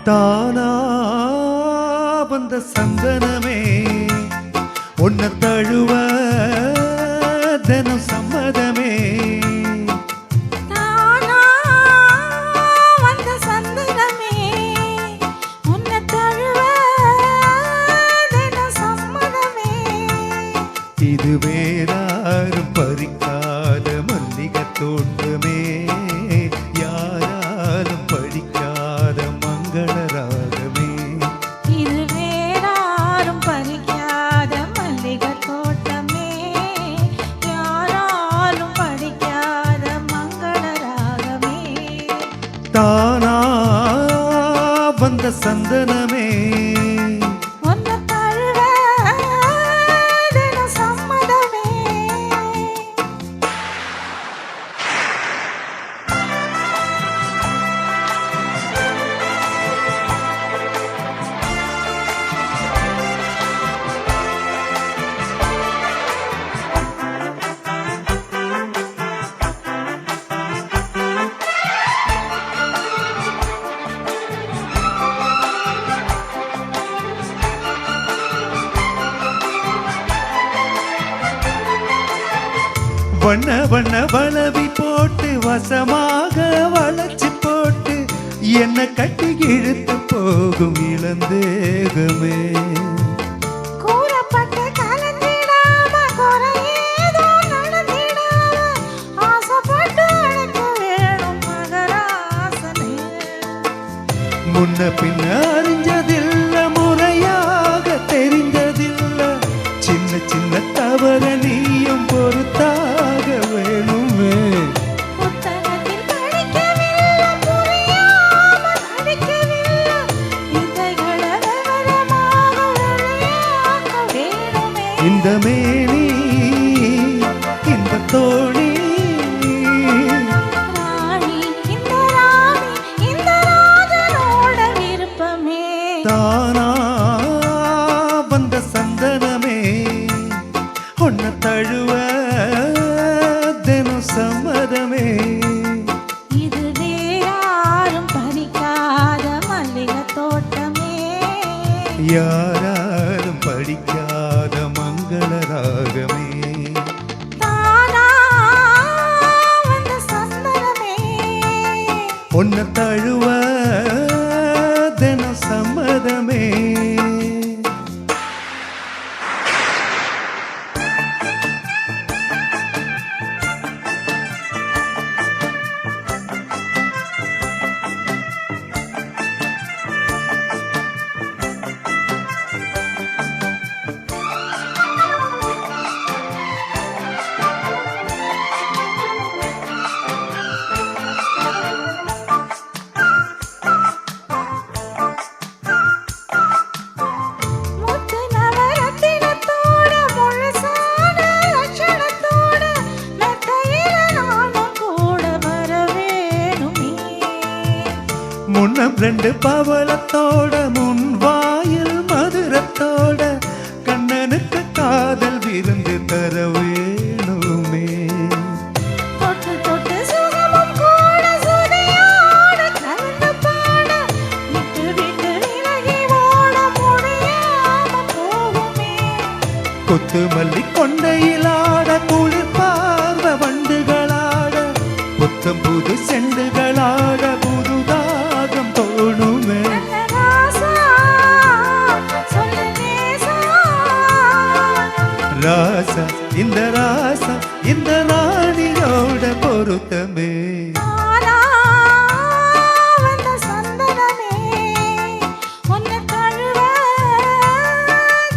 தானா வந்த சந்தனமே உன்னை தழுவ தினம் சம்மதமே. தானா வந்த சந்தனமே உன்னை தழுவ தினம் சம்மதமே. இது வேறாரும் பறிக்காத மல்லிகை தோட்டமே, யாராலும் படிக்காத மங்களராகமே. இது வேறாரும் பறிக்காத மல்லிகை தோட்டமே, யாராலும் படிக்காத மங்களராகமே. தானா வந்த சந்தனமே உன்னை தழுவ தினம் சம்மதமே. வண்ண வண்ண வளவி போட்டு வசமாக வளைச்சு போட்டு என்ன கட்டி இழுத்து போகும் இளந்தேகமே. கூறப்பட்ட கலந்திடாம குறையேதோ நடந்திடாம ஆசைப்பட்டு அழைக்க வேணும் மகராசனே. முன்ன பின்ன அறிஞ்சதில்ல, முறையாக தெரிந்ததில்ல, சின்ன சின்ன தவற நீயும் பொறுத்தாக வேணுமே. புத்தகத்தில் படிக்கவில்லை, புரியாம நடிக்கவில்லை, விதைகளை விவரமாக வெளியாக்க வேணுமே. இந்த மேனி இந்த தோழி ராணி இந்த ராணி இந்த ராஜனோட விருப்பமே. தானா வந்த சந்தனமே உன்னை தழுவ தினம் சம்மதமே. இது வேறாரும் பறிக்காத மல்லிகை தோட்டமே, யாராலும் படிக்காத மங்களராகமே. தானா வந்த சந்தனமே உன்னை தழுவ தினம் சம்மதமே. முத்து நவரத்தினத்தோட முழுசான லட்சணத்தோட மெத்தையில நானும் கூட வர வேணுமே. முன்னம் ரெண்டு பவளத்தோட முன் வாயில் மதுரத்தோட கண்ணனுக்கு காதல் விருந்து தர வேணுமே. தொட்டு தொட்டு சுகமும் கூட சுதியோட கலந்து பாட விட்டு விட்டு விலகி ஓட முடியாம போகுமே. கொத்து மல்லி கொண்டையிலாட குளிர் பார்வ வண்டுகளாட புத்தம் புது செண்டுகளாட புதுதாகம் தோணுமே. நல்ல ராசா சொல்லு நேசா, ராசா இந்த ராசா இந்த நாடியோட பொருத்தமே. தானா வந்த சந்தனமே உன்னை தழுவ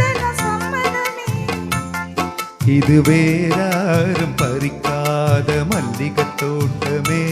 தினம் சம்மதமே. இது வேறாரும் பறிக்காத மல்லிகை தோட்டமே,